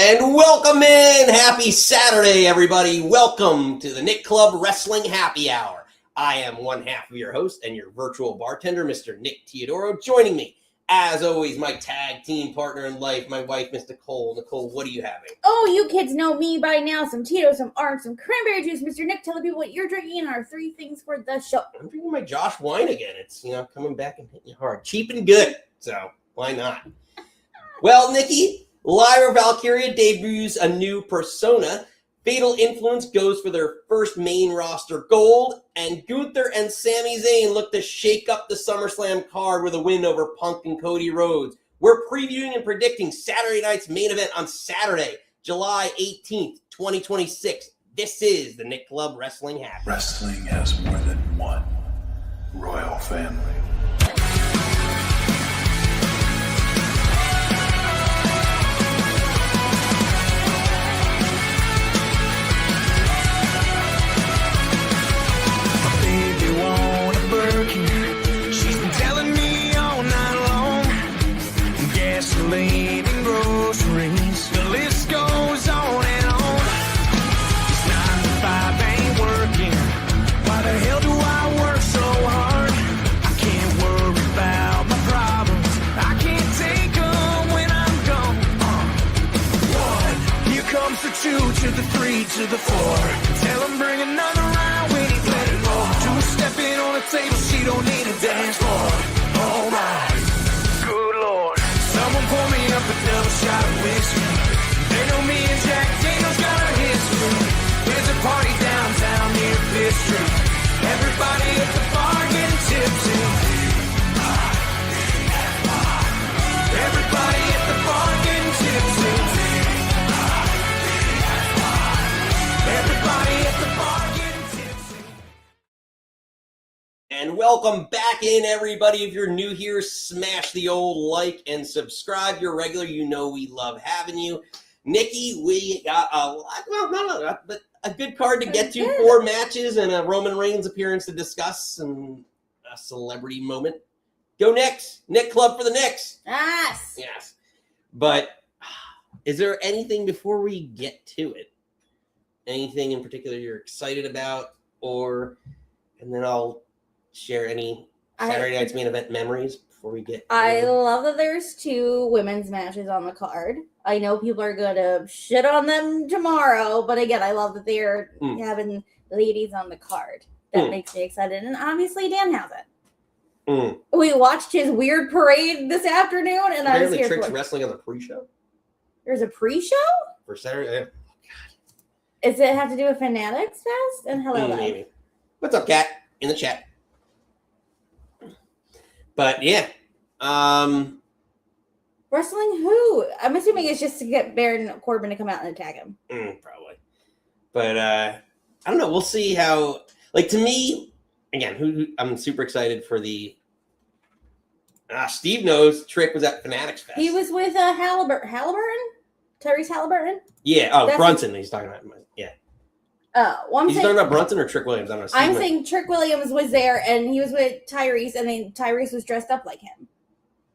And welcome in! Happy Saturday, everybody. Welcome to the Nick Club Wrestling Happy Hour. I am one half of your host and your virtual bartender, Mr. Nick Teodoro. Joining me, as always, my tag team partner in life, my wife, Miss Nicole. Nicole, what are you having? Oh, you kids know me by now. Some Tito's, some orange, some cranberry juice. Mr. Nick, tell the people what you're drinking and our three things for the show. I'm drinking my Josh wine again. It's, coming back and hitting you hard. Cheap and good, so why not? Well, Nikki, Lyra Valkyria debuts a new persona. Fatal Influence goes for their first main roster gold. And Gunther and Sami Zayn look to shake up the SummerSlam card with a win over Punk and Cody Rhodes. We're previewing and predicting Saturday night's main event on Saturday, July 18th, 2026. This is the Nick Club Wrestling Happy. Wrestling has more than one royal family. To the 3 to the 4. Tell him bring another round when he's ready more. Two stepping on the table, she don't need a dance floor. Oh my, good lord. Someone pour me up a double shot of whiskey. They know me and Jack Daniels got a history. There's a party downtown near Fifth Street. Everybody at the bar getting tipsy. Everybody at the bar getting tipsy. Everybody at the bar getting tipsy. And welcome back in, everybody. If you're new here, smash the old like and subscribe. You're regular, you know we love having you. Nikki, we got a lot, well, not a lot, but a good card to get to. 4 matches and a Roman Reigns appearance to discuss and a celebrity moment. Go Knicks. Nick Club for the Knicks. Yes. Yes. But is there anything before we get to it? Anything in particular you're excited about, and then I'll share any Saturday night's main event memories before we get. I love that there's 2 women's matches on the card. I know people are going to shit on them tomorrow, but again, I love that they're having ladies on the card. That makes me excited. And obviously, Danhausen. We watched his weird parade this afternoon, and I was here Trick's for it. wrestling on the pre-show. There's a pre-show? For Saturday? Does it have to do with Fanatics Fest? And hello, maybe. What's up, Kat? In the chat. But yeah, wrestling who? I'm assuming it's just to get Baron Corbin to come out and attack him. Probably. But I don't know. We'll see how. Like, to me, again, I'm super excited for the. Steve knows Trick was at Fanatics Fest. He was with Halliburton. Tyrese Halliburton. Yeah. Oh, Brunson. He's talking about. Yeah. He's talking about Brunson or Trick Williams? I don't know. I'm saying Trick Williams was there, and he was with Tyrese, and then Tyrese was dressed up like him.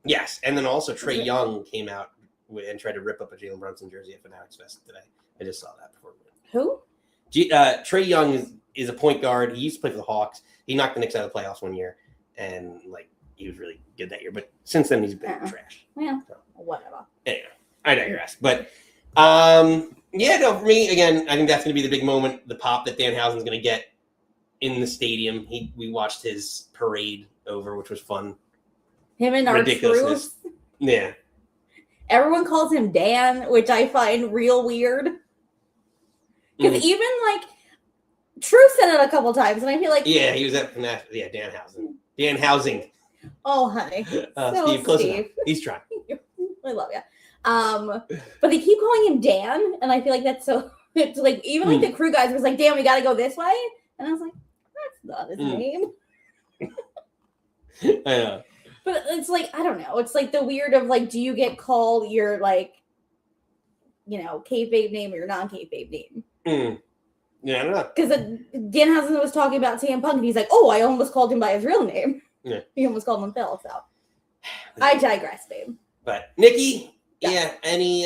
Yes, and then also Trae Young came out and tried to rip up a Jalen Brunson jersey at Fanatics Fest today. I just saw that before. Who? Trae Young is a point guard. He used to play for the Hawks. He knocked the Knicks out of the playoffs one year, and he was really good that year. But since then, he's been trash. Yeah, so, whatever. Anyway, I digress. But yeah, no, for me, again, I think that's going to be the big moment, the pop that Danhausen's going to get in the stadium. We watched his parade over, which was fun. Him and our Truth. Yeah. Everyone calls him Dan, which I find real weird. Because even, Truth said it a couple times, and I feel like... Yeah, he was at Danhausen. Danhausen. Oh, honey. Steve, close enough. He's trying. I love you. But they keep calling him Dan, and I feel like that's so. It's like even the crew guys was like, "Dan, we got to go this way," and I was like, "That's not his name." I know. But it's like I don't know. It's like the weird of do you get called your kayfabe name or your non-kayfabe name? Yeah, I don't know. Because Danhausen was talking about CM Punk, and he's like, "Oh, I almost called him by his real name." Yeah, he almost called him Phil. So I digress, babe. But Nikki, yeah, any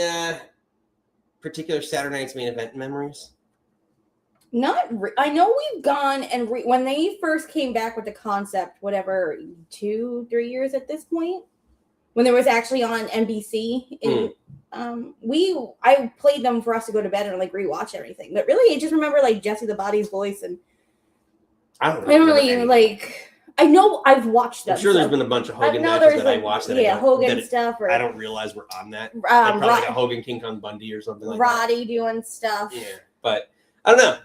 particular Saturday Night's Main Event memories? I know we've gone and when they first came back with the concept, whatever, 2-3 years at this point, when there was actually on NBC, I played them for us to go to bed and like rewatch everything. But really, I just remember like Jesse the Body's voice, and I don't really like. I know I've watched them. I'm sure there's been a bunch of Hogan matches that I watched that Hogan stuff. I don't realize we're on that. Like probably like a Hogan King Kong Bundy or something like Roddy doing stuff. Yeah, but I don't know.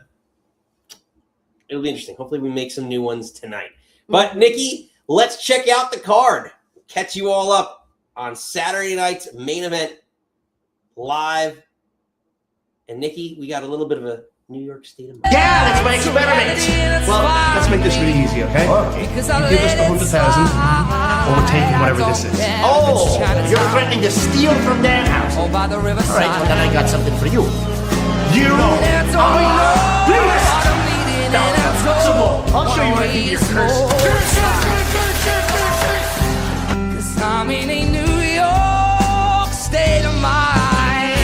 It'll be interesting. Hopefully we make some new ones tonight. But Nikki, let's check out the card. Catch you all up on Saturday night's Main Event live. And Nikki, we got a little bit of a New York State of mind. Yeah, let's make experiments. Well, let's make this really easy, okay? You give us the 100,000, or we're taking whatever this is. Oh, you're threatening to steal from Danhausen. Oh, by the riverside. All right, well, then I got something for you. You are please. Some more. I'll show you my finger curse. Cause I'm in a New York state of mind.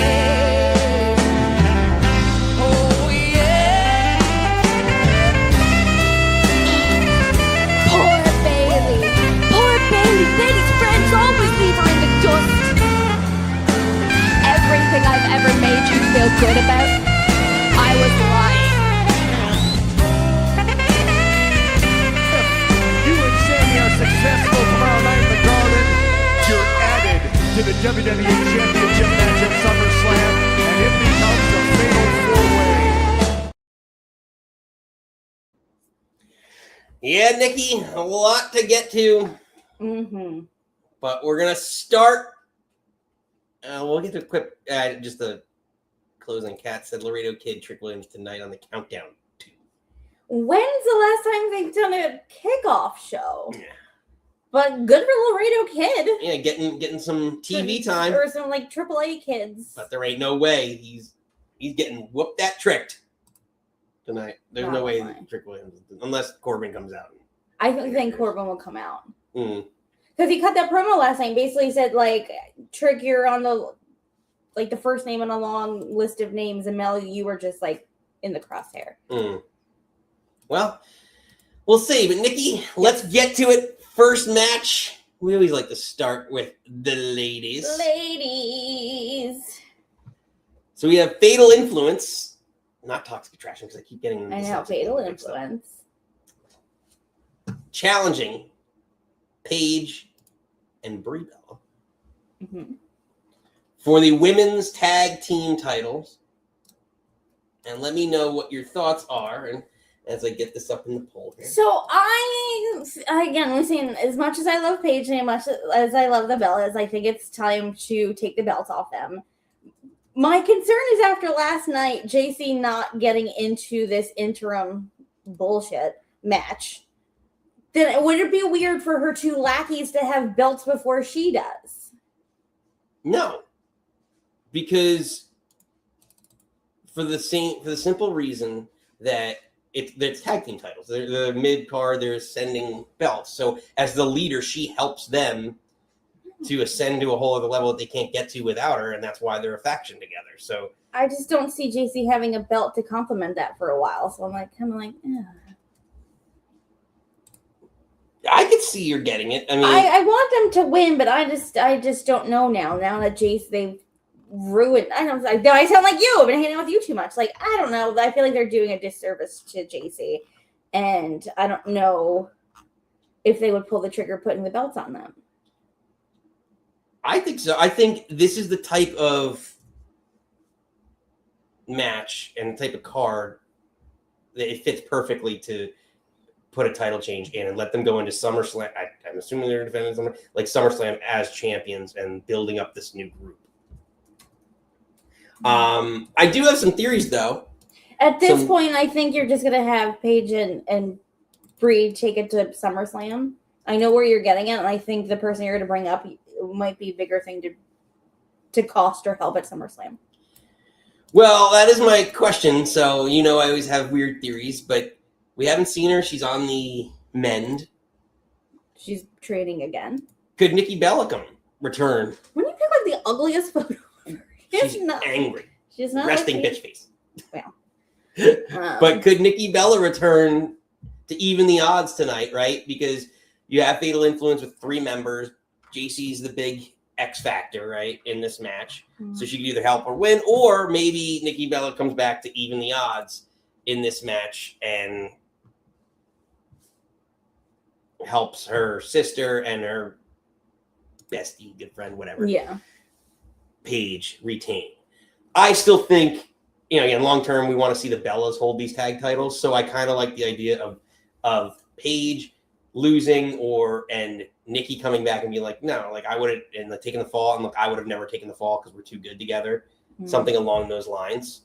Oh yeah. Poor Bayley. Poor Bayley. Bayley's friends always leave her in the dust. Everything I've ever made you feel good about, I was lying. Successful tomorrow night in the Garden, you're added to the WWE Championship match at SummerSlam, and it becomes a fatal 4-way. Yeah, Nikki, a lot to get to. But we're going to start. We'll get to a quick, just the closing. Cat said Laredo Kid, Trick Williams tonight on the Countdown 2. When's the last time they've done a kickoff show? Yeah. But good for Laredo Kid. Yeah, getting some TV time. Or some like AAA kids. But there ain't no way he's getting whooped that tricked tonight. There's no way Trick Williams, unless Corbin comes out. I think Corbin will come out. Because he cut that promo last night. Basically said like, Trick, you're on the first name on a long list of names, and Mel, you were just like in the crosshair. Well, we'll see. But Nikki, let's get to it. First match. We always like to start with the ladies. So we have Fatal Influence, not Toxic Attraction, because I keep getting. I know, Fatal Influence. Challenging Paige and Brie Bella for the women's tag team titles. And let me know what your thoughts are. And as I get this up in the poll here. So listen, as much as I love Paige and as much as I love the Bellas, I think it's time to take the belts off them. My concern is after last night, JC not getting into this interim bullshit match, then would it be weird for her two lackeys to have belts before she does? No. Because for the simple reason that it's tag team titles. They're the mid card. They're ascending belts. So as the leader, she helps them to ascend to a whole other level that they can't get to without her, and that's why they're a faction together. So I just don't see JC having a belt to complement that for a while. So I'm kind of I could see you're getting it. I mean, I want them to win, but I just don't know now. Now that JC they've ruined. I don't. I sound like you. I've been hanging out with you too much. Like I don't know. I feel like they're doing a disservice to JC, and I don't know if they would pull the trigger putting the belts on them. I think so. I think this is the type of match and type of card that it fits perfectly to put a title change in and let them go into SummerSlam. I'm assuming they're defending SummerSlam as champions and building up this new group. I do have some theories, though. At this point, I think you're just going to have Paige and Brie take it to SummerSlam. I know where you're getting it, and I think the person you're going to bring up might be a bigger thing to cost or help at SummerSlam. Well, that is my question. So, I always have weird theories, but we haven't seen her. She's on the mend. She's training again. Could Nikki Bella return? When you pick the ugliest photo, she's angry. She's not resting like bitch face. Well, But could Nikki Bella return to even the odds tonight, right? Because you have Fatal Influence with 3 members. JC's the big X factor, right, in this match. So she could either help or win, or maybe Nikki Bella comes back to even the odds in this match and helps her sister and her bestie, good friend, whatever, yeah. Paige, retain. I still think, again, long term, we want to see the Bellas hold these tag titles. So I kind of like the idea of Paige losing and Nikki coming back and being like, no, like I would have, and like taking the fall, and look, I would have never taken the fall because we're too good together. Something along those lines.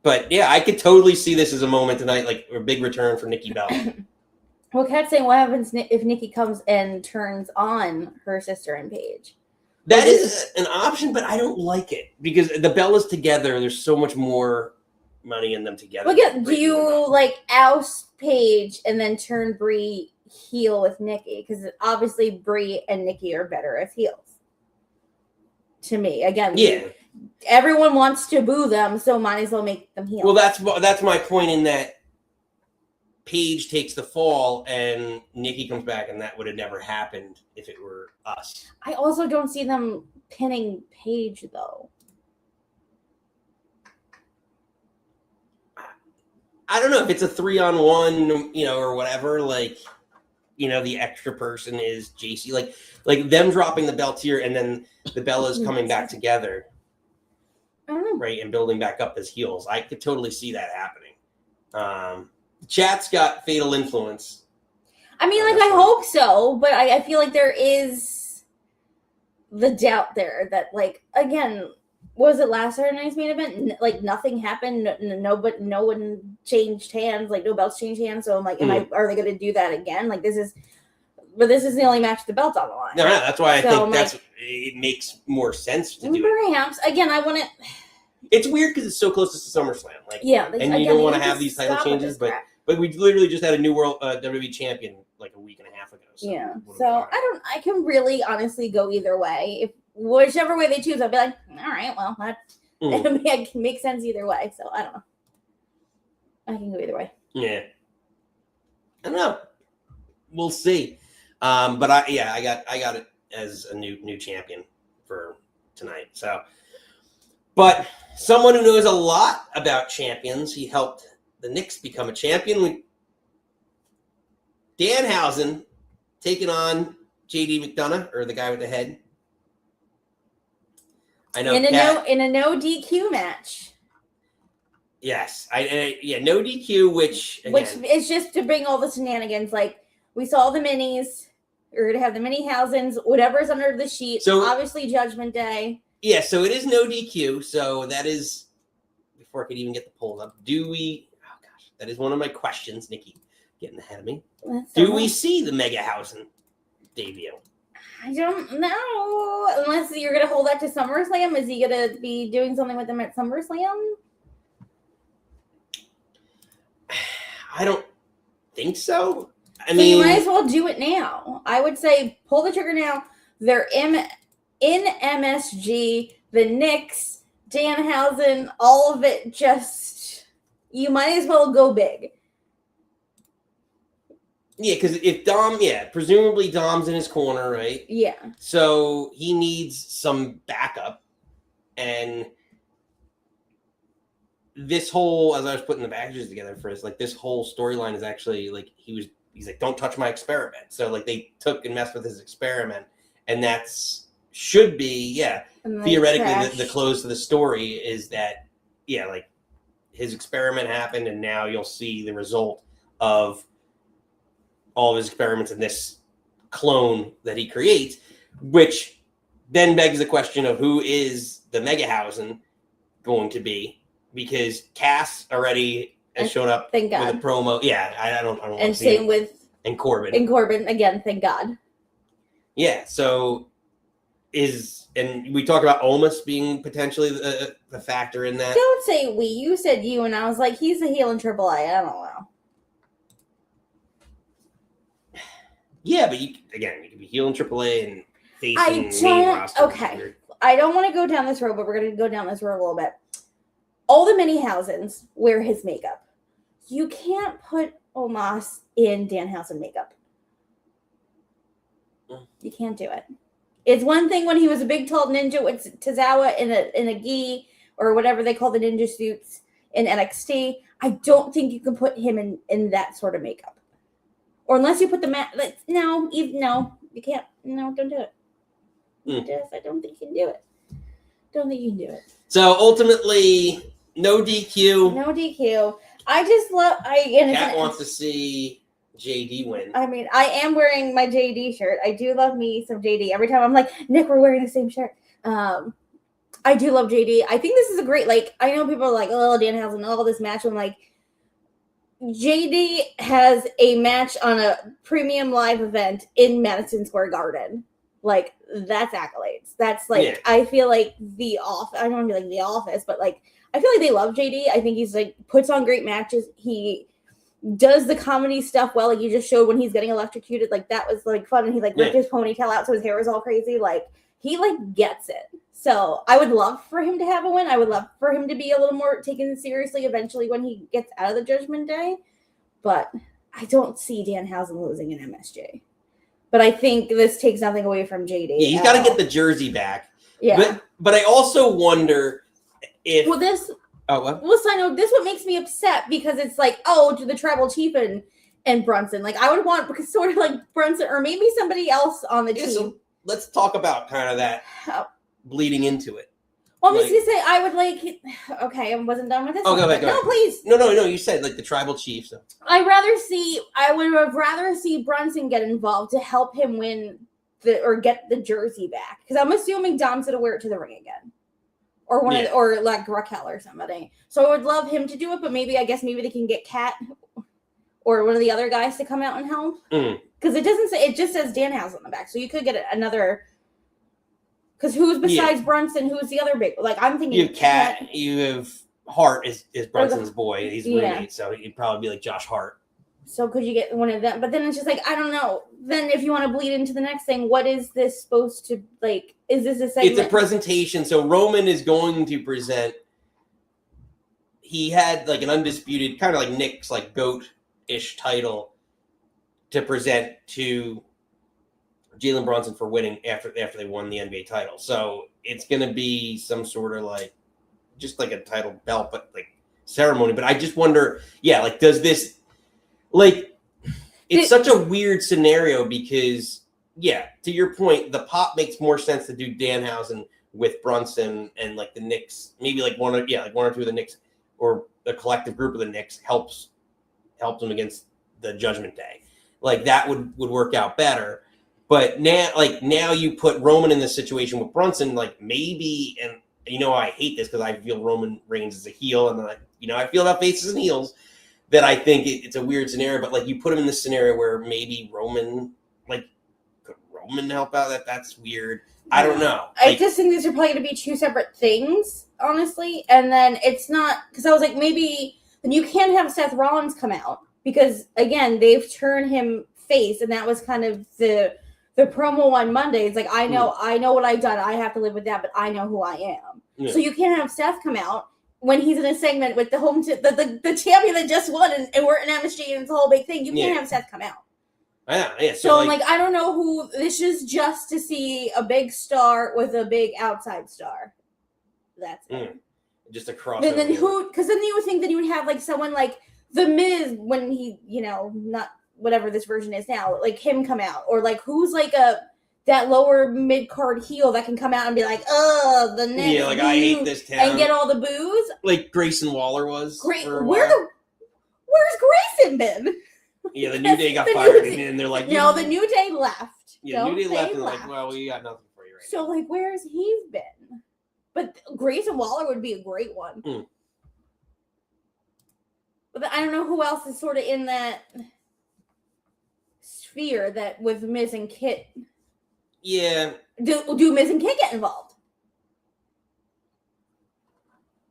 But yeah, I could totally see this as a moment tonight, like a big return for Nikki Bella. Well, Kat's saying, what happens if Nikki comes and turns on her sister and Paige? That is an option, but I don't like it because the Bellas together, there's so much more money in them together. Well, yeah, do you like oust Paige and then turn Brie heel with Nikki? Because obviously Brie and Nikki are better as heels. To me, again, yeah, everyone wants to boo them, so might as well make them heel. Well, that's my point in that Paige takes the fall and Nikki comes back, and that would have never happened if it were us. I also don't see them pinning Paige though. I don't know if it's a 3-on-1, or whatever. Like, the extra person is JC. Like them dropping the belt here, and then the Bellas coming back together, I don't know. right, and building back up as heels. I could totally see that happening. Chat's got Fatal Influence. I mean, like, I hope so, but I feel like there is the doubt there that, like, again, was it last Saturday night's main event? Like, nothing happened. No one changed hands. Like, no belts changed hands. So I'm like, are they going to do that again? Like, this is the only match with the belt on the line. No, that's why I think like, it makes more sense to do it. Perhaps. Again, I want to. It's weird because it's so close to SummerSlam. Like, Yeah, and you don't want to have these title changes, but we literally just had a new world WWE champion like a week and a half ago. So yeah. So I can really honestly go either way. If whichever way they choose, I'll be like, all right, well, that it can make sense either way. So I don't know. I can go either way. Yeah. I don't know. We'll see. But I got it as a new champion for tonight. So, but someone who knows a lot about champions, he helped the Knicks become a champion. Danhausen taking on JD McDonagh, or the guy with the head. I know. In a no DQ match. Yes, no DQ, which is just to bring all the shenanigans. Like, we saw the minis. We're gonna have the mini Hausens, whatever's under the sheet. So obviously Judgment Day. Yeah, so it is no DQ. So that is, before I could even get the poll up, do we? Oh gosh, that is one of my questions, Nikki, getting ahead of me. Do we see the MEGAHAUSEN debut? I don't know. Unless you're gonna hold that to SummerSlam, is he gonna be doing something with them at SummerSlam? I don't think so. I mean, you might as well do it now. I would say pull the trigger now. They're in MSG, the Knicks, Danhausen, all of it. Just, you might as well go big. Yeah, because if presumably Dom's in his corner, right? Yeah. So he needs some backup, and this whole, as I was putting the packages together for us, like this whole storyline is actually like he's like, don't touch my experiment. So like they took and messed with his experiment, and should be theoretically the close to the story is that like his experiment happened, and now you'll see the result of all of his experiments in this clone that he creates, which then begs the question of who is the MEGAHAUSEN going to be, because Cass already has shown up with a promo. Yeah, I don't and same with Corbin. And Corbin again, thank God. Yeah, so and we talked about Omos being potentially the factor in that. Don't say we. You said you, and I was like, he's a heel in AAA. I don't know. Yeah, but you can be heel in AAA and facing main roster. Okay, I don't want to go down this road, but we're going to go down this road a little bit. All the Mini-Hausens wear his makeup. You can't put Omos in Danhausen makeup. You can't do it. It's one thing when he was a big, tall ninja with Tozawa in a gi or whatever they call the ninja suits in NXT. I don't think you can put him in that sort of makeup. Or unless you put the no, you can't. No, don't do it. I don't think you can do it. Don't think you can do it. So ultimately, no DQ. No DQ. I just love. Kat wants to see JD win. I mean, I am wearing my JD shirt. I do love me some JD. Every time I'm like, Nick, we're wearing the same shirt. I do love JD. I think this is a great, like, I know people are like, oh, Danhausen, all this match. I'm like, JD has a match on a premium live event in Madison Square Garden. Like, that's accolades. That's like, yeah. I feel like I don't want to be like The Office, but like, I feel like they love JD. I think he's like, puts on great matches. He does the comedy stuff well. Like you just showed when he's getting electrocuted, like that was like fun. And he like ripped his ponytail out so his hair was all crazy. Like he like gets it. So I would love for him to have a win. I would love for him to be a little more taken seriously eventually when he gets out of the Judgment Day. But I don't see Danhausen losing an MSJ. But I think this takes nothing away from JD. Yeah, he's got to get the jersey back. Yeah. But I also wonder if... Well, this... Oh, what? Well, so I know this what makes me upset because it's like, oh, to the Tribal Chief and Brunson. Like, I would want because sort of like Brunson or maybe somebody else on the team. So let's talk about kind of that bleeding into it. Well, I'm just going to say, I would like... Okay, I wasn't done with this. Oh, go ahead. No, please. No, you said like the Tribal Chief. So. I would have rather see Brunson get involved to help him win or get the jersey back. Because I'm assuming Dom's going to wear it to the ring again. Or or like Raquel or somebody. So I would love him to do it, but maybe they can get Kat or one of the other guys to come out and help. Because it just says Danhausen on the back. So you could get another. Because who's besides Brunson? Who's the other big? Like I'm thinking. You have Kat. You have Hart is Brunson's boy. He's a roommate, so he'd probably be like Josh Hart. So could you get one of them? But then it's just like I don't know. Then if you want to bleed into the next thing, what is this supposed to like? Is this a segment? It's a presentation. So Roman is going to present. He had like an undisputed, kind of like Nick's like GOAT-ish title to present to Jalen Brunson for winning after they won the NBA title. So it's going to be some sort of like just like a title belt, but like ceremony. But I just wonder, like does this. Like, it's such a weird scenario because, to your point, the pop makes more sense to do Danhausen with Brunson and like the Knicks, maybe like one or two of the Knicks or the collective group of the Knicks helps them against the Judgment Day. Like that would work out better. But now you put Roman in this situation with Brunson, like maybe, and I hate this because I feel Roman Reigns is a heel, and I feel about faces and heels. That I think it's a weird scenario, but like you put him in this scenario where maybe Roman, like, could Roman help out? That's weird. I don't know. I just think these are probably going to be two separate things, honestly. And then it's not because I was like, maybe then you can't have Seth Rollins come out because again they've turned him face, and that was kind of the promo on Monday. It's like I know what I've done. I have to live with that, but I know who I am. Yeah. So you can't have Seth come out. When he's in a segment with the the champion that just won and we're in MSG and it's a whole big thing, you can't have Seth come out. Yeah. So I'm like, I don't know who this is just to see a big star with a big outside star. That's it. Just a crossover. And then who? Because then you would think that you would have like someone like The Miz when he, not whatever this version is now, like him come out or like who's like that lower mid-card heel that can come out and be like, oh, the next I hate this town. And get all the boos. Like Grayson Waller was. Where's Grayson been? Yeah, the New Day got fired, and they're like... No, the New Day left. Yeah, the New Day left, and they're like, well, we got nothing for you right now. So, like, where's he been? But Grayson Waller would be a great one. But I don't know who else is sort of in that sphere that with Miz and Kit... Yeah. Do Miz and Kit get involved?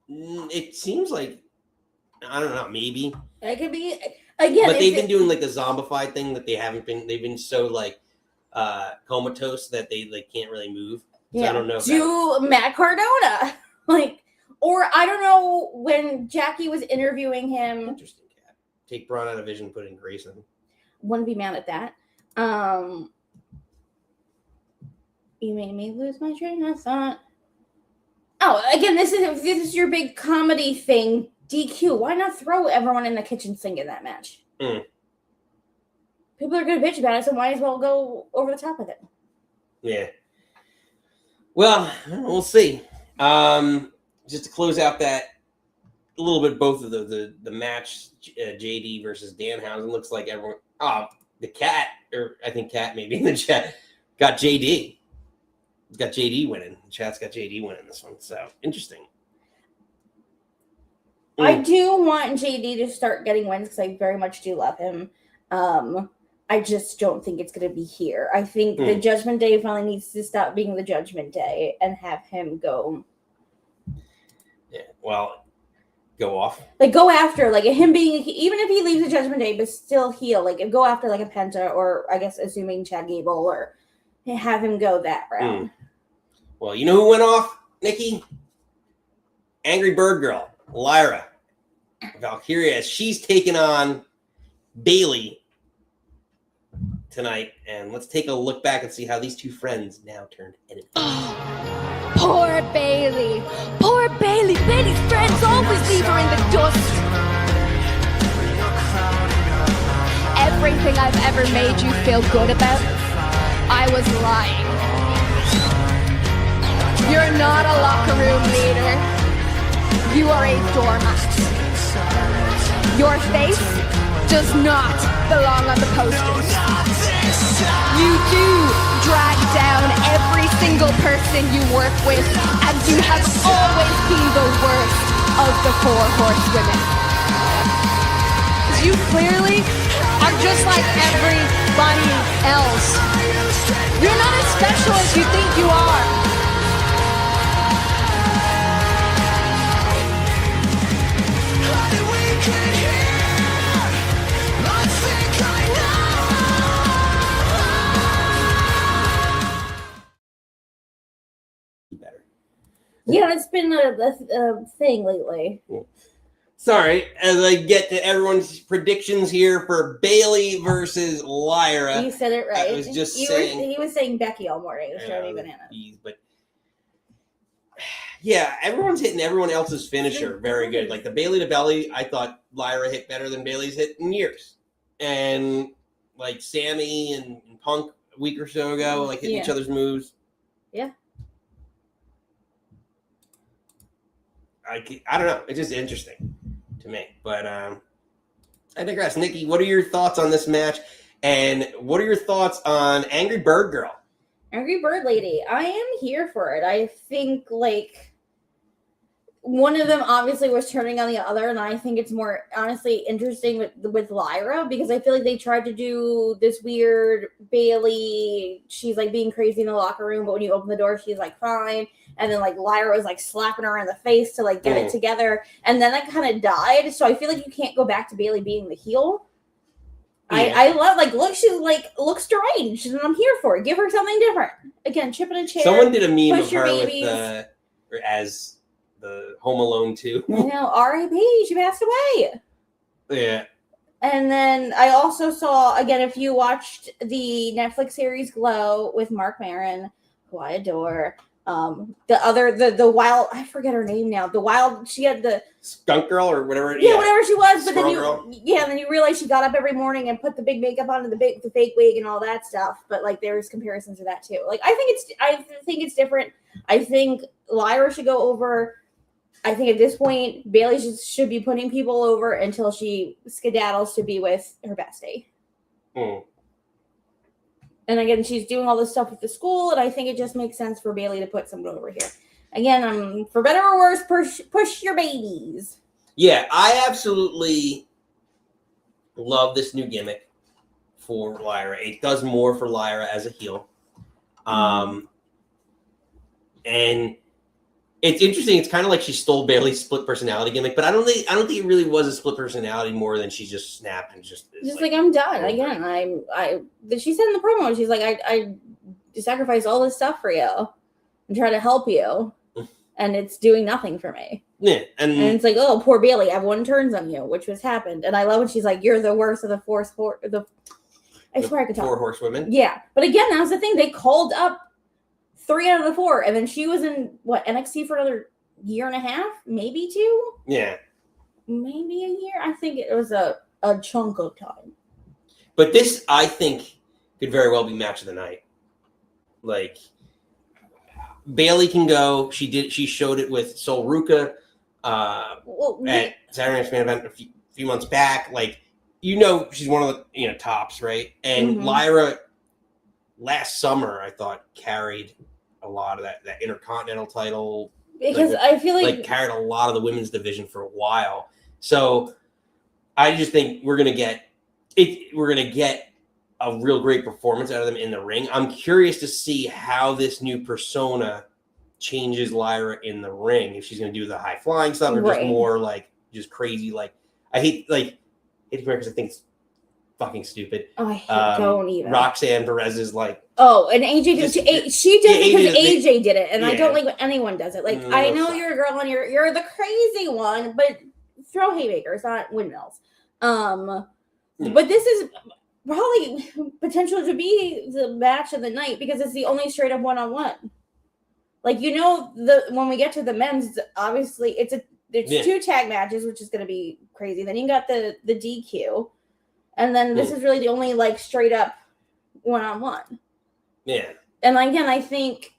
It seems like, I don't know, maybe. It could be, again. But they've been doing like the zombified thing that they've been so like comatose that they like can't really move. I don't know. To Matt Cardona. Like, or I don't know, when Jackie was interviewing him. Interesting cat. Take Braun out of Vision, put in Grayson. Wouldn't be mad at that. You made me lose my train of thought. Oh, again, this is your big comedy thing. DQ. Why not throw everyone in the kitchen sink in that match? People are going to bitch about it, so might as well go over the top with it. Yeah. Well, we'll see. Just to close out that a little bit, both of the match, JD versus Danhausen, looks like everyone. Oh, the cat, or I think Cat maybe in the chat, got JD. Got JD winning. The chat's got JD winning this one. So interesting. I do want JD to start getting wins because I very much do love him. I just don't think it's going to be here. I think the Judgment Day finally needs to stop being the Judgment Day and have him go. Yeah, well, go off. Like, go after, like, him being, even if he leaves the Judgment Day, but still heel, like, go after, like, a Penta, or, I guess, assuming Chad Gable, or have him go that route. Well, you know who went off, Nikki? Angry Bird Girl, Lyra Valkyria. She's taking on Bayley tonight, and let's take a look back and see how these two friends now turned enemies. Poor Bayley. Poor Bayley. Bayley's friends always leave her in the dust. Everything I've ever made you feel good about, I was lying. You're not a locker room leader. You are a doormat. Your face does not belong on the posters. You do drag down every single person you work with, and you have always been the worst of the 4 horsewomen. You clearly are just like everybody else. You're not as special as you think you are. Yeah, it's been a thing lately. Sorry, as I get to everyone's predictions here for Bayley versus Lyra. You said it right. I was just saying. He was saying Becky all morning. It was Jody Banana. But yeah, everyone's hitting everyone else's finisher very good. Like the Bayley to belly, I thought Lyra hit better than Bayley's hit in years. And like Sammy and Punk a week or so ago, like hitting each other's moves. Yeah. I don't know. It's just interesting to me. But I digress. Nikki, what are your thoughts on this match? And what are your thoughts on Angry Bird Girl? Angry Bird Lady. I am here for it. I think, like, one of them obviously was turning on the other, and I think it's more, honestly, interesting with Lyra, because I feel like they tried to do this weird Bayley, she's, like, being crazy in the locker room, but when you open the door, she's, like, fine. And then, like, Lyra was, like, slapping her in the face to, like, get it together. And then that kind of died. So I feel like you can't go back to Bayley being the heel. Yeah. I love, like, look, she, like, looks strange. And I'm here for it. Give her something different. Again, chip in a chair. Someone did a meme of her with as the Home Alone 2. I know, R.I.P. She passed away. Yeah. And then I also saw, again, if you watched the Netflix series Glow with Mark Maron, who I adore, the wild, I forget her name now. The wild, she had the skunk girl or whatever. Yeah, whatever she was. But Squirrel then then you realize she got up every morning and put the big makeup on and the fake wig and all that stuff. But like, there's comparisons to that too. Like, I think it's different. I think Lyra should go over. I think at this point, Bayley should be putting people over until she skedaddles to be with her bestie. And again, she's doing all this stuff with the school, and I think it just makes sense for Bayley to put someone over here. Again, for better or worse, push your babies. Yeah, I absolutely love this new gimmick for Lyra. It does more for Lyra as a heel. And it's interesting. It's kind of like she stole Bayley's split personality gimmick, but I don't think it really was a split personality more than she just snapped and just like I'm done. Again, she said in the promo, she's like, I sacrificed all this stuff for you. and try to help you, and it's doing nothing for me. Yeah, and it's like, oh, poor Bayley, everyone turns on you, which was happened. And I love when she's like, you're the worst of the I swear I could talk. 4 horsewomen. Yeah, but again, that was the thing. They called up 3 out of the 4, and then she was in NXT for another year and a half, maybe 2. Yeah, maybe a year. I think it was a chunk of time. But this, I think, could very well be match of the night. Like, Bayley can go. She showed it with Sol Ruka at Saturday Night's Main Event a few months back. Like, she's one of the tops, right? And Lyra last summer, I thought, carried a lot of that Intercontinental title. Because I feel like carried a lot of the women's division for a while. So I just think we're gonna get a real great performance out of them in the ring. I'm curious to see how this new persona changes Lyra in the ring. If she's gonna do the high flying stuff or just more like just crazy. Like I hate because I think it's fucking stupid. Oh, I hate don't even. Roxanne Perez's like. Oh, and AJ did. She did it because AJ did it, and I don't like when anyone does it. Like I know you're a girl and you're the crazy one, but throw haymakers, not windmills. But this is probably potential to be the match of the night because it's the only straight up 1-on-1. Like when we get to the men's, obviously it's 2 tag matches, which is going to be crazy. Then you got the DQ, and then this is really the only like straight up 1-on-1. Yeah. And again, I think,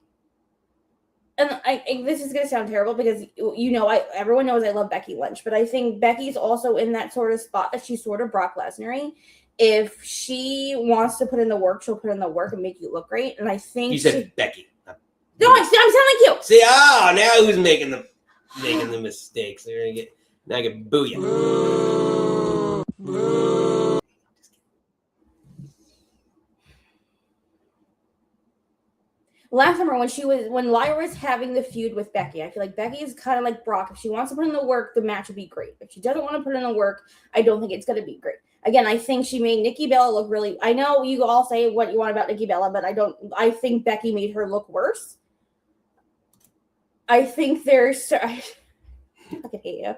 and this is going to sound terrible because, everyone knows I love Becky Lynch, but I think Becky's also in that sort of spot that she's sort of Brock Lesnar-y. If she wants to put in the work, she'll put in the work and make you look great. And I think you said Becky. No, I'm sounding like you. See, now who's making the mistakes? They're gonna get booyah. Last summer when Lyra was having the feud with Becky, I feel like Becky is kind of like Brock. If she wants to put in the work, the match would be great. If she doesn't want to put in the work, I don't think it's going to be great. Again, I think she made Nikki Bella look really. I know you all say what you want about Nikki Bella, but I think Becky made her look worse. I think there's. I fucking hate you.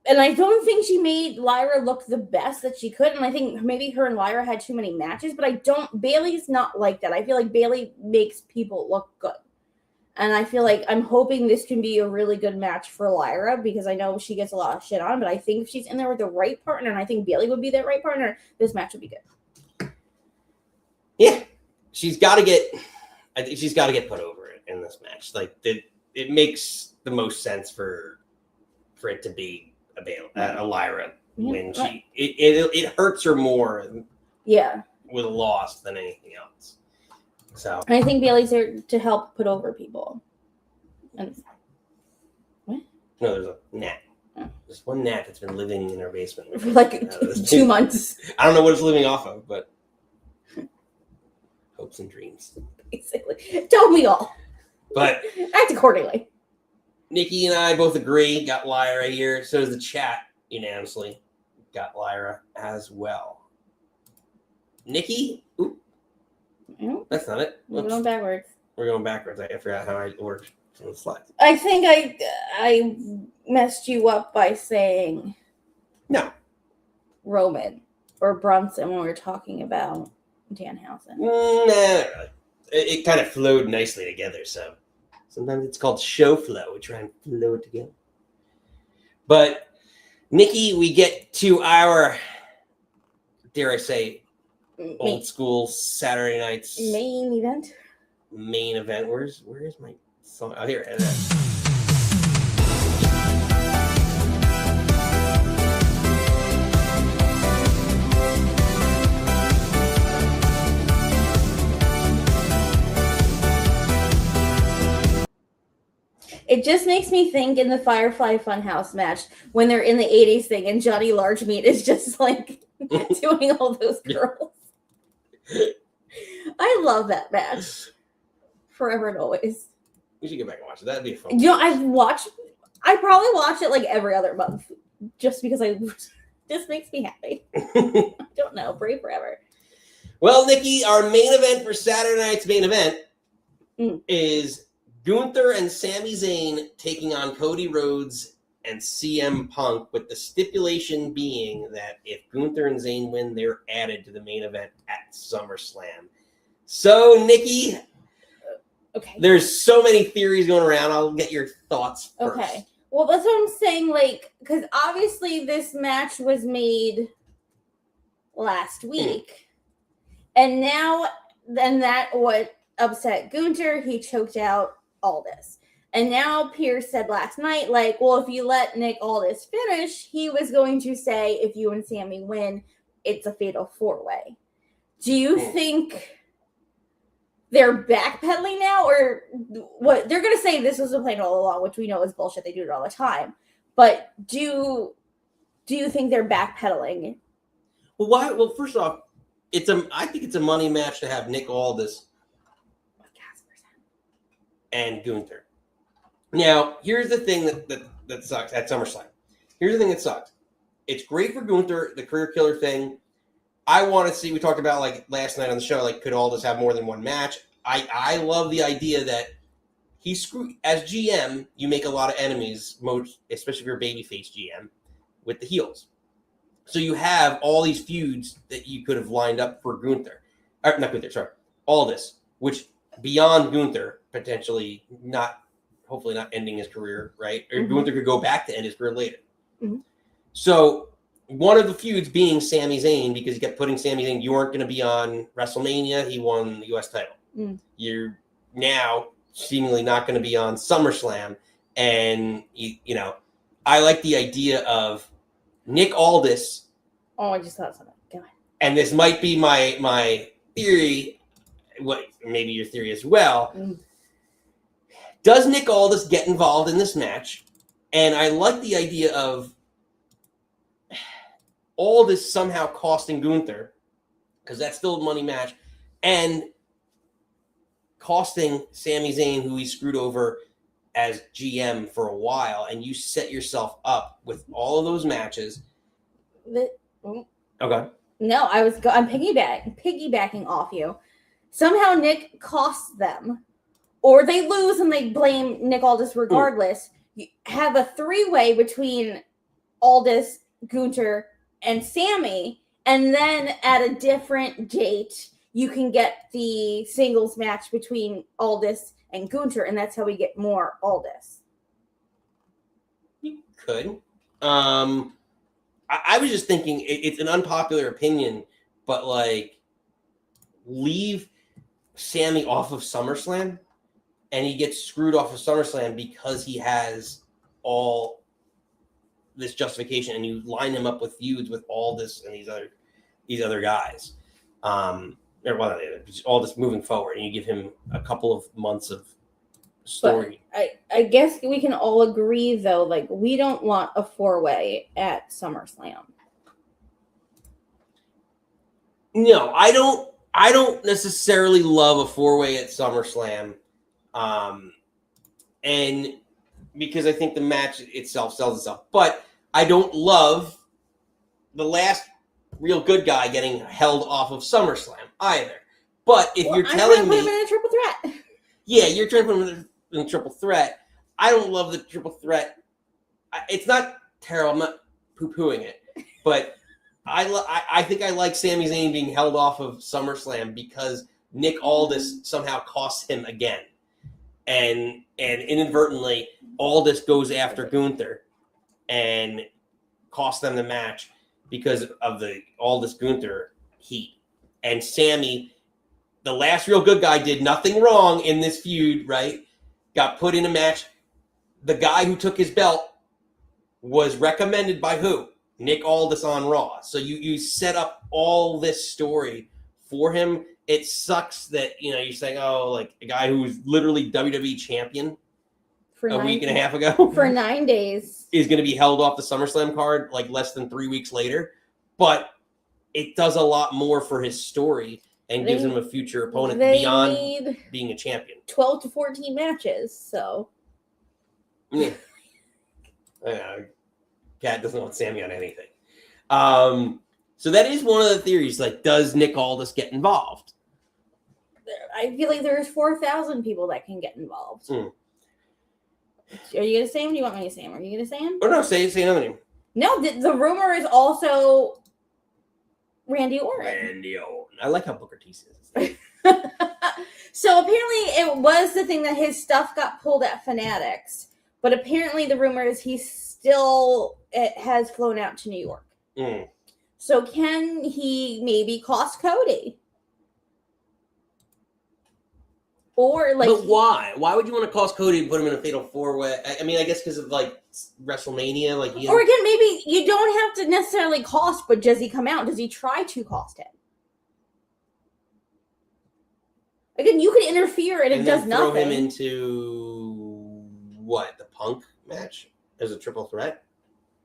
And I don't think she made Lyra look the best that she could. And I think maybe her and Lyra had too many matches, but Bayley's not like that. I feel like Bayley makes people look good. And I feel like I'm hoping this can be a really good match for Lyra because I know she gets a lot of shit on, but I think if she's in there with the right partner, and I think Bayley would be that right partner, this match would be good. Yeah. She's got to get put over it in this match. Like it makes the most sense for it to be a Lyra win. It hurts her more with a loss than anything else. So and I think Bayley's there to help put over people. And what? No, there's a gnat. There's one gnat that's been living in our basement for like 2 months. I don't know what it's living off of, but hopes and dreams. Basically. Don't we all? But act accordingly. Nikki and I both agree, got Lyra here. So does the chat unanimously. Got Lyra as well. Nikki? Oop. That's not it. We're going backwards. We're going backwards. I forgot how I worked on the slides. I think I messed you up by saying no Roman or Brunson when we were talking about Danhausen. Nah, it kind of flowed nicely together, so sometimes it's called show flow. We try and flow it together. But, Nikki, we get to our, dare I say, old school Saturday night's main event. Where is my song? Oh, here it is. It just makes me think in the Firefly Funhouse match when they're in the 80s thing and Johnny Largemeat is just like doing all those girls. I love that match. Forever and always. We should get back and watch it. That'd be fun. I probably watch it like every other month just because this makes me happy. I don't know. Brave forever. Well, Nikki, our main event for Saturday night's main event is Gunther and Sami Zayn taking on Cody Rhodes and CM Punk, with the stipulation being that if Gunther and Zayn win, they're added to the main event at SummerSlam. So, Nikki, Okay. there's so many theories going around. I'll get your thoughts first. Okay. Well, that's what I'm saying, like, because obviously this match was made last week. And now, then that what upset Gunther, he choked out Aldis. And now Pierce said last night, like, well, if you let Nick Aldis finish, he was going to say, if you and Sammy win, it's a fatal four-way. Do you think they're backpedaling now, or what? They're going to say this was the plan all along, which we know is bullshit. They do it all the time. But do you think they're backpedaling? Well, why? Well, first off, I think it's a money match to have Nick Aldis and Gunther. Now, here's the thing that sucks at SummerSlam. Here's the thing that sucks. It's great for Gunther, the career killer thing. I want to see, we talked about like last night on the show, like could Aldis have more than one match? I love the idea that as GM, you make a lot of enemies, especially if you're a babyface GM, with the heels. So you have all these feuds that you could have lined up for Gunther. Not Gunther, sorry. Aldis, which beyond Gunther, potentially hopefully not ending his career, right? Or Gunther could go back to end his career later. So one of the feuds being Sami Zayn, because he kept putting Sami Zayn, you weren't going to be on WrestleMania. He won the U.S. title. You're now seemingly not going to be on SummerSlam. And, you know, I like the idea of Nick Aldis. Oh, I just thought something. Go ahead. And this might be my theory, maybe your theory as well. Does Nick Aldis get involved in this match? And I like the idea of Aldis somehow costing Gunther, because that's still a money match, and costing Sami Zayn, who he screwed over as GM for a while, and you set yourself up with all of those matches. Okay. No, I'm piggybacking off you. Somehow Nick costs them, or they lose and they blame Nick Aldis regardless. You have a three-way between Aldis, Gunther, and Sammy, and then at a different date, you can get the singles match between Aldis and Gunther, and that's how we get more Aldis. You could. I was just thinking, it's an unpopular opinion, but like, leave Sammy off of SummerSlam, and he gets screwed off of SummerSlam because he has all this justification, and you line him up with feuds with all this and these other guys, all this moving forward, and you give him a couple of months of story. But I guess we can all agree though, like we don't want a four-way at SummerSlam. No, I don't necessarily love a four-way at SummerSlam, and because I think the match itself sells itself, but I don't love the last real good guy getting held off of SummerSlam either. But if you're telling me, I'm trying to put him in a triple threat. Yeah, you're trying to put him in a triple threat. I don't love the triple threat. It's not terrible. I'm not poo-pooing it, but I think I like Sami Zayn being held off of SummerSlam because Nick Aldis somehow costs him again, and inadvertently Aldis goes after Gunther and costs them the match because of the Aldis Gunther heat. And Sammy, the last real good guy, did nothing wrong in this feud, right? Got put in a match. The guy who took his belt was recommended by who? Nick Aldis on Raw. So you set up all this story for him. It sucks that, you're saying, oh, like a guy who was literally WWE champion a week and a half ago for 9 days is going to be held off the SummerSlam card like less than 3 weeks later. But it does a lot more for his story and gives him a future opponent beyond being a champion. 12 to 14 matches, so. Yeah. Cat doesn't want Sammy on anything. So that is one of the theories. Like, does Nick Aldis get involved? I feel like there's 4,000 people that can get involved. Mm. Are you gonna say him? Do you want me to say him? Are you gonna say him? Oh no, say another name. No, the rumor is also Randy Orton. Randy Orton. I like how Booker T says it. So apparently it was the thing that his stuff got pulled at Fanatics, but apparently the rumor is it has flown out to New York. Mm. So can he maybe cost Cody? Or like, but why? Why would you want to cost Cody and put him in a fatal 4-way? I mean, I guess because of like WrestleMania, like. Or again, maybe you don't have to necessarily cost, but does he come out? Does he try to cost him? Again, you could interfere and it does nothing. Throw him into what, the Punk match as a triple threat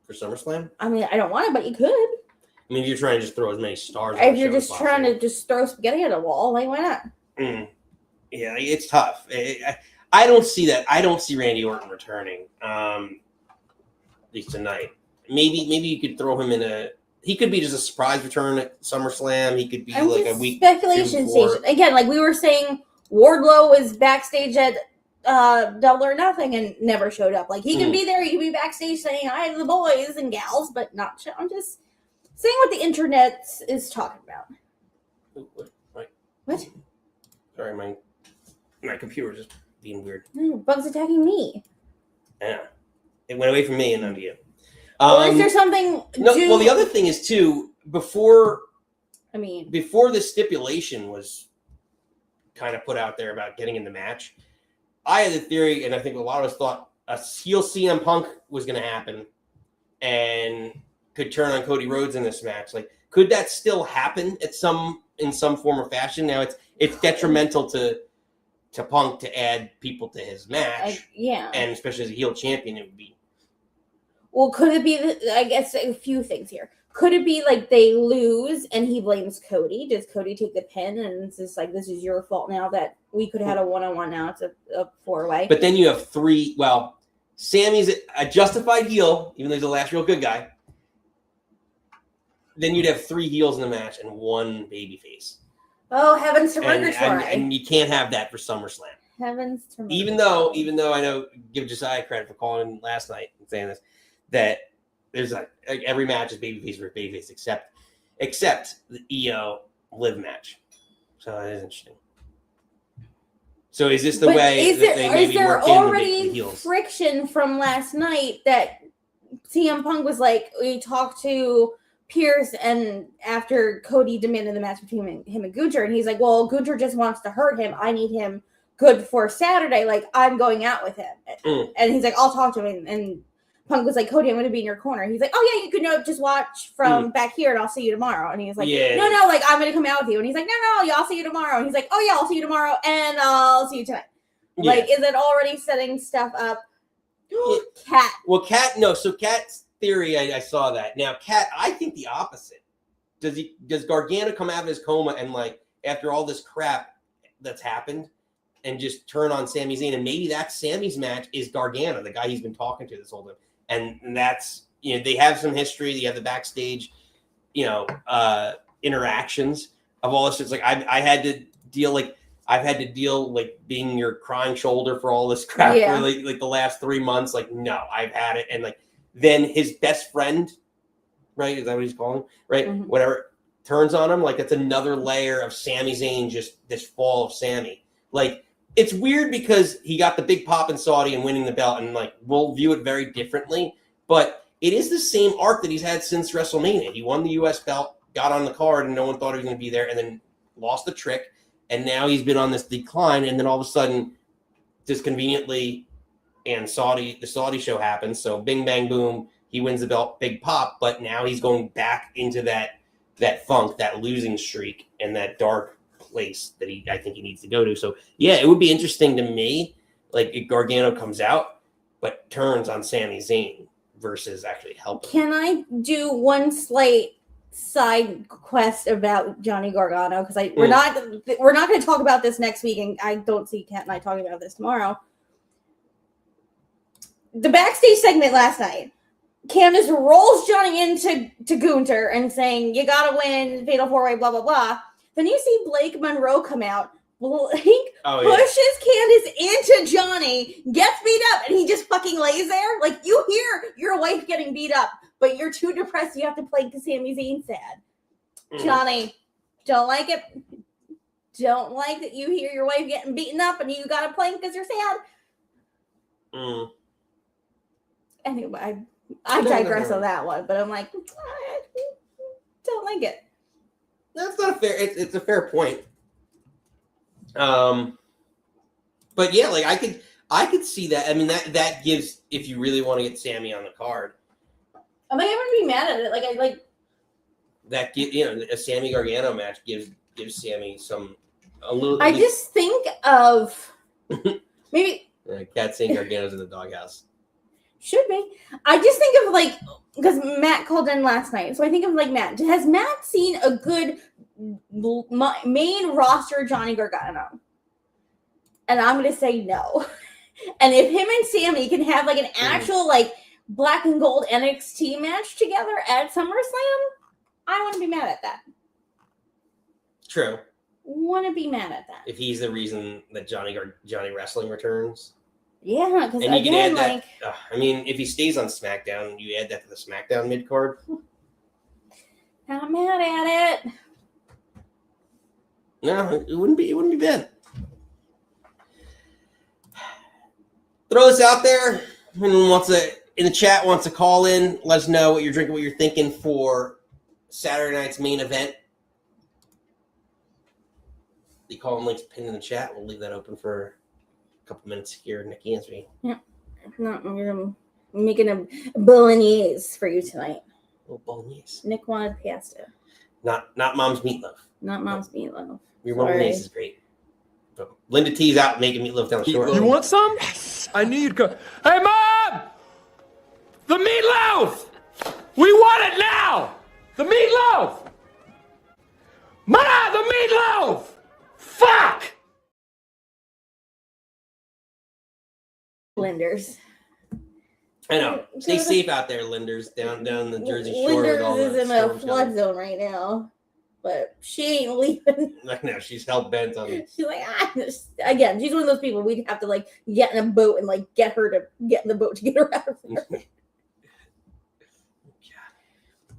for SummerSlam? I mean, I don't want it, but you could. I mean, if you're trying to just throw as many stars. If you're just trying to just throw spaghetti at a wall, like why not? Mm. Yeah, it's tough. I don't see that. I don't see Randy Orton returning. At least tonight. Maybe you could throw him in he could be just a surprise return at SummerSlam. He could be like a week. Speculation station. Again, like we were saying, Wardlow was backstage at Double or Nothing and never showed up. Like he can be there, he can be backstage saying hi to the boys and gals, but not show. I'm just saying what the internet is talking about. What? Sorry, my computer is just being weird. Bug's attacking me. Yeah. It went away from me and onto you. Or is there something? Well, the other thing is too, before the stipulation was kind of put out there about getting in the match, I had a theory, and I think a lot of us thought a heel CM Punk was going to happen, and could turn on Cody Rhodes in this match. Like, could that still happen in some form or fashion? Now it's detrimental to Punk to add people to his match, and especially as a heel champion, it would be. Well, could it be, I guess, a few things here. Could it be like they lose and he blames Cody? Does Cody take the pin and it's just like, this is your fault now that we could have had a one-on-one, now it's a 4-way? But then you have Sammy's a justified heel, even though he's the last real good guy. Then you'd have 3 heels in the match and 1 babyface. Oh, heavens to Murgatroyd. And you can't have that for SummerSlam. Heavens to Murgatroyd. Even though I know, give Josiah credit for calling in last night and saying this, that there's every match is babyface versus babyface except the EO Live match. So that is interesting. So is this the way that they maybe work in the heels? Is there already friction from last night that CM Punk was like, we talked to Pierce and after Cody demanded the match between him and Gunther, and he's like, well, Gunther just wants to hurt him. I need him good for Saturday. Like, I'm going out with him. And he's like, I'll talk to him. And Punk was like, Cody, I'm going to be in your corner. He's like, oh, yeah, you can just watch from back here and I'll see you tomorrow. And he's like, no, like, I'm going to come out with you. And he's like, no, I'll see you tomorrow. And he's like, oh, yeah, I'll see you tomorrow and I'll see you tonight. Yeah. Like, is it already setting stuff up? Cat. Well, Cat, no. So Cat's theory, I saw that. Now, Cat, I think the opposite. Does Gargano come out of his coma and, like, after all this crap that's happened, and just turn on Sami Zayn, and maybe that's Sami's match is Gargano, the guy he's been talking to this whole time. And that's, they have some history. They have the backstage, interactions of all this. It's like I've had to deal like being your crying shoulder for all this crap for like the last 3 months. Like, no, I've had it. And like, then his best friend, right? Is that what he's calling? Right. Mm-hmm. Whatever turns on him. Like, that's another layer of Sami Zayn, just this fall of Sami. Like, it's weird because he got the big pop in Saudi and winning the belt, and like we'll view it very differently. But it is the same arc that he's had since WrestleMania. He won the U.S. belt, got on the card, and no one thought he was going to be there, and then lost the trick. And now he's been on this decline, and then all of a sudden, just conveniently, and the Saudi show happens. So bing, bang, boom, he wins the belt, big pop. But now he's going back into that funk, that losing streak, and that dark place that I think he needs to go to. So yeah, it would be interesting to me, like if Gargano comes out but turns on Sami Zayn versus actually helping. Can I do one slight side quest about Johnny Gargano? Because we're not going to talk about this next week, and I don't see Kat and I talking about this tomorrow. The backstage segment last night, Candice rolls Johnny into Gunther and saying, you got to win, fatal 4-way, blah, blah, blah. Then you see Blake Monroe come out, pushes Candace into Johnny, gets beat up, and he just fucking lays there. Like, you hear your wife getting beat up, but you're too depressed. You have to play Sami Zayn sad. Johnny, don't like it. Don't like that you hear your wife getting beaten up and you gotta play because you're sad. Anyway, I digress on that one, but I'm like, I don't like it. That's not fair. It's a fair point. But yeah, like I could see that. I mean, that gives, if you really want to get Sammy on the card. I'm like, I wouldn't be mad at it. Like, I like that. A Sammy Gargano match gives Sammy a little. I just think of maybe Cat saying Gargano's in the doghouse. Should be. I just think of like, because Matt called in last night, so I think of like Matt. Has Matt seen a good main roster Johnny Gargano? And I'm gonna say no. And if him and Sammy can have like an actual like black and gold NXT match together at SummerSlam, I wouldn't be mad at that. True. Wouldn't be mad at that. If he's the reason that Johnny Wrestling returns. Yeah, because and you again, can add like, that. I mean, if he stays on SmackDown, you add that to the SmackDown mid card. not mad at it. No, it wouldn't be bad. Throw this out there. Anyone in the chat wants to call in, let us know what you're drinking, what you're thinking for Saturday night's main event. The call-in link's pinned in the chat. We'll leave that open for a couple minutes here, Nikki, as we. Yeah, I'm making a bolognese for you tonight. Oh, bolognese. Nick wanted pasta. Not Mom's meatloaf. Not Mom's meatloaf. Your bolognese is great. But Linda T's out making meatloaf down the shore. You want some? Yes. I knew you'd go. Hey, Mom! The meatloaf! We want it now! The meatloaf! Ma, the meatloaf! Fuck! Linders. I know. Stay safe out there, Linders, down the Jersey Shore. Linders is in a flood zone right now, but she ain't leaving. I know, she's hell bent on it. She's like, again, she's one of those people we'd have to like get in a boat and like get her to get in the boat to get her out of there.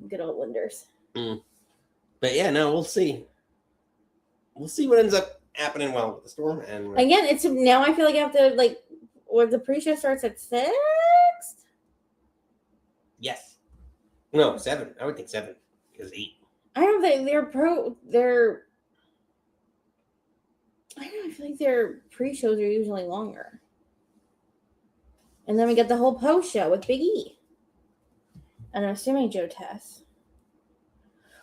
Good old Linders. But yeah, no, we'll see. We'll see what ends up happening with the storm. And again, it's now I feel like I have to like, or the pre-show starts at 6. Yes. No, 7. I would think 7 because 8. I don't think I feel like their pre-shows are usually longer. And then we get the whole post show with Big E. And I'm assuming Joe Tess.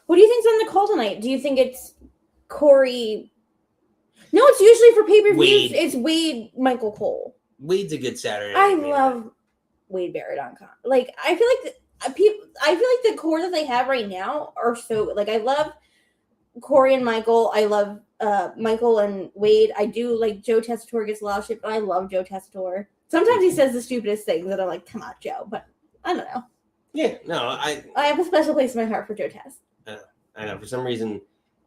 What do you think's on the call tonight? Do you think it's Corey? No, it's usually for pay-per-views. It's Wade, Michael Cole. Wade's a good Saturday. I love Wade Barrett on con. Like, I feel like the core that they have right now are so good. Like, I love Corey and Michael. I love Michael and Wade. I do like Joe Tessitore gets a lot of shit, but I love Joe Tessitore. Sometimes he says the stupidest things that I'm like, come on, Joe. But I don't know. Yeah, no, I have a special place in my heart for Joe Tess. I know. For some reason,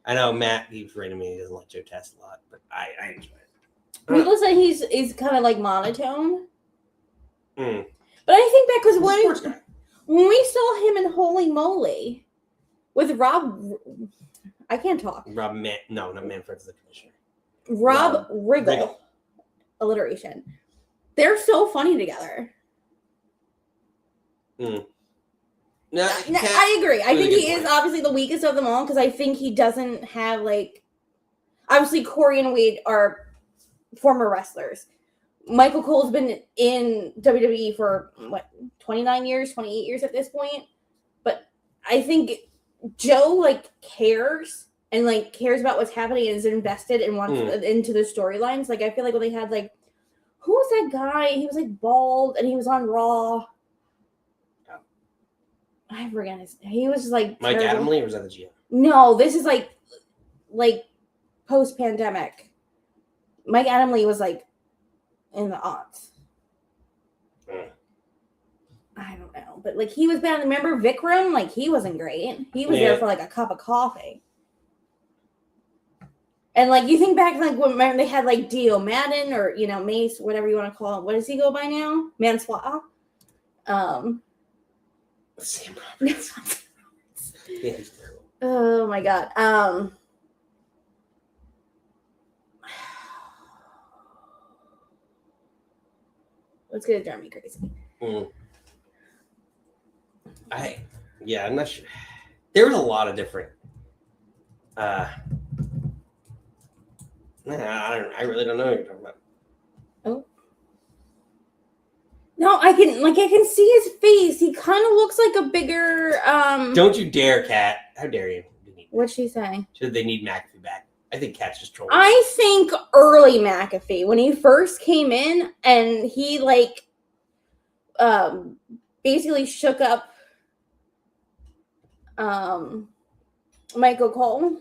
I know Matt keeps writing me. He doesn't like Joe Tess a lot, but I enjoy it. People say he's kind of like monotone. But I think that because when we saw him in Holy Moly with Rob, I can't talk. Not Manfred's the commissioner. Rob Riggle. Alliteration. They're so funny together. No, I agree. I think he is obviously the weakest of them all because I think he doesn't have like. Obviously, Corey and Wade are former wrestlers. Michael Cole's been in WWE for 29 years, 28 years at this point. But I think Joe like cares and like cares about what's happening and is invested and wants into the storylines. Like I feel like when they had like, who was that guy? He was like bald and he was on Raw. I forget his name. He was like Mike Adamle, or was that the GM? No, this is like post-pandemic. Mike Adamle was like in the aughts. I don't know, but like he was bad. Remember Vikram? Like he wasn't great. He was there for like a cup of coffee. And like you think back, like when they had like Dio Madden or Mace, whatever you want to call him. What does he go by now? Manslaughter. Sam Roberts. Yeah, he's terrible. Oh my god. Let's get it drive me crazy. I'm not sure. There was a lot of different. I really don't know what you're talking about. Oh. No, I can see his face. He kind of looks like a bigger. Don't you dare, Kat! How dare you? What'd she say? Should they need McAfee back? I think Kat's just trolling. I think early McAfee, when he first came in and he basically shook up Michael Cole.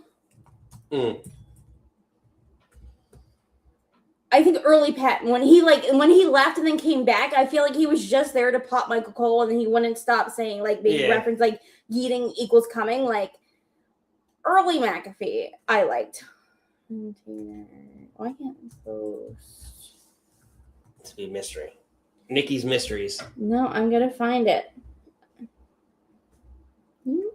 I think early Pat, when he left and then came back, I feel like he was just there to pop Michael Cole, and he wouldn't stop saying reference yeeting equals coming. Like early McAfee, I liked. Why can't I post? It's be a mystery. Nikki's mysteries. No, I'm gonna find it. You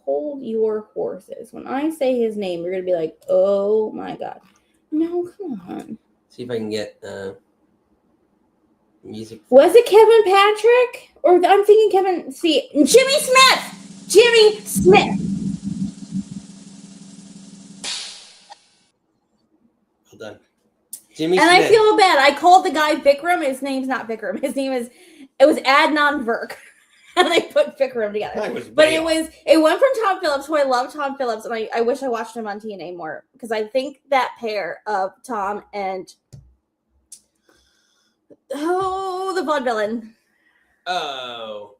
hold your horses. When I say his name, you're gonna be like, "Oh my god!" No, come on. See if I can get music. Was it Kevin Patrick? Or I'm thinking Kevin. See, Jimmy Smith. Jimmy Smith. Well done. Jimmy and Smith. I feel bad. I called the guy Vikram. His name's not Vikram. His name is. It was Adnan Virk. And they put Vikram together. But it went from Tom Phillips, who I love Tom Phillips, and I wish I watched him on TNA more, because I think that pair of Tom and the vaudevillain. Oh.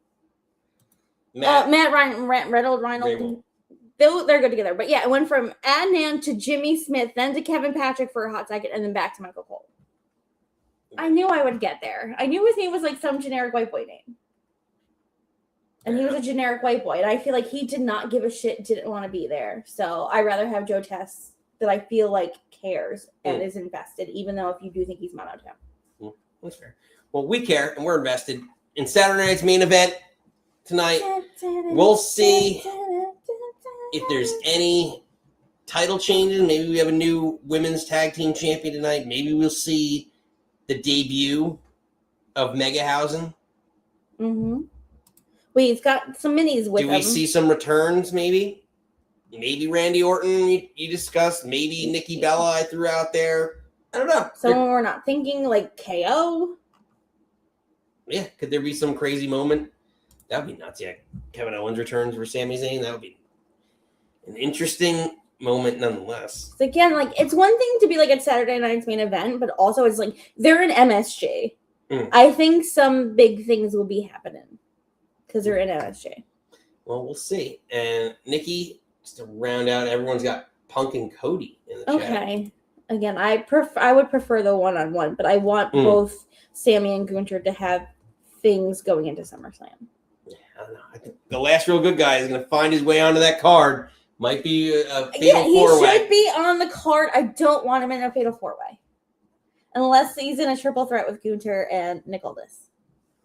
Matt Reynolds. They're good together. But yeah, it went from Adnan to Jimmy Smith, then to Kevin Patrick for a hot second, and then back to Michael Cole. I knew I would get there. I knew his name was like some generic white boy name. And he was a generic white boy. And I feel like he did not give a shit, didn't want to be there. So I'd rather have Joe Tess that I feel like cares and is invested, even though if you do think he's monotone. That's fair. Well, we care, and we're invested in Saturday night's main event tonight. We'll see if there's any title changes. Maybe we have a new women's tag team champion tonight. Maybe we'll see the debut of MEGAHAUSEN. Mm-hmm. Wait, he's got some minis with him. Do we see some returns, maybe? Maybe Randy Orton, you discussed. Maybe Nikki Bella I threw out there. I don't know. Someone we're not thinking, like KO? Yeah, could there be some crazy moment? That would be nuts. Yeah, Kevin Owens returns for Sami Zayn. That would be an interesting moment nonetheless. So again, like, it's one thing to be like at Saturday night's main event, but also it's like they're in MSG. I think some big things will be happening. Because they're in MSG. Well, we'll see. And Nikki, just to round out, everyone's got Punk and Cody in the chat. Okay. Again, I would prefer the one-on-one, but I want both Sami and Gunther to have things going into SummerSlam. Yeah, I don't know. I think the last real good guy is going to find his way onto that card. Might be a fatal four-way. He should be on the card. I don't want him in a fatal four-way. Unless he's in a triple threat with Gunther and Nick Aldis.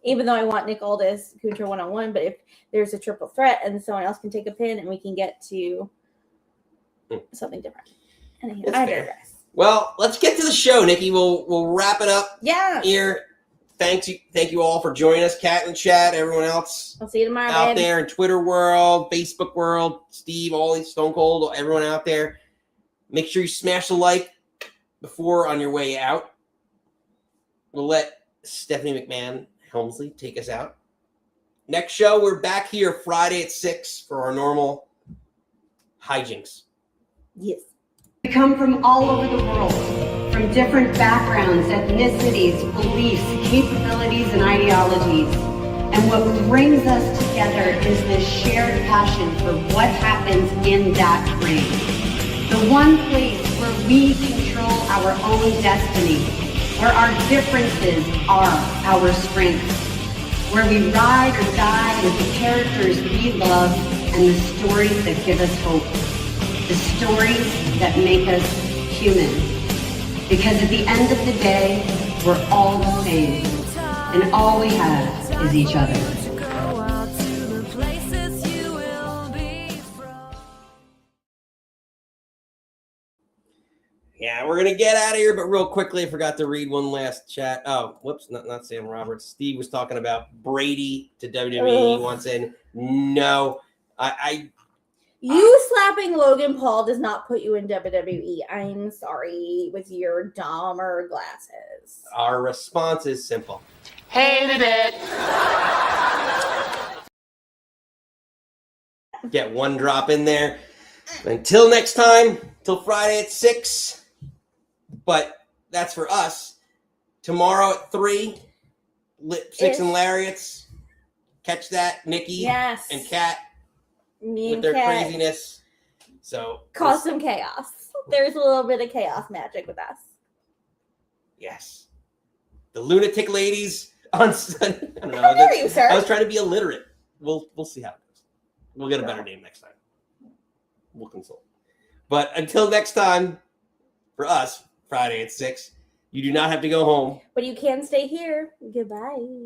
Even though I want Nick Aldis, Gunther one-on-one, but if there's a triple threat and someone else can take a pin and we can get to something different. Anyway, I digress. Well, let's get to the show, Nikki. We'll wrap it up. Yeah. Here. Thank you all for joining us, Kat and Chad, everyone else. I'll see you tomorrow. Out there in Twitter world, Facebook world, Steve, Ollie, Stone Cold, everyone out there. Make sure you smash the like before on your way out. We'll let Stephanie McMahon Helmsley take us out. Next show, we're back here Friday at 6 for our normal hijinks. Yes. We come from all over the world, from different backgrounds, ethnicities, beliefs, capabilities, and ideologies. And what brings us together is this shared passion for what happens in that ring. The one place where we control our own destiny, where our differences are our strengths, where we ride or die with the characters we love and the stories that give us hope, the stories that make us human. Because at the end of the day, we're all the same. And all we have is each other. Yeah, we're gonna get out of here, but real quickly, I forgot to read one last chat. Oh, whoops, not Sam Roberts. Steve was talking about Brady to WWE. He wants in. No, You slapping Logan Paul does not put you in WWE. I'm sorry with your dumber glasses. Our response is simple. Hated it. Get one drop in there. Until next time, till Friday at 6. But that's for us. Tomorrow at 3, Lip 6 and Lariats. Catch that, Nikki and Kat with their craziness. So cause some chaos. There's a little bit of chaos magic with us. Yes. The lunatic ladies on Sunday. I don't know. How dare you, sir? I was trying to be illiterate. We'll see how it goes. We'll get a better name next time. We'll consult. But until next time, for us, Friday at 6, you do not have to go home. But you can stay here. Goodbye.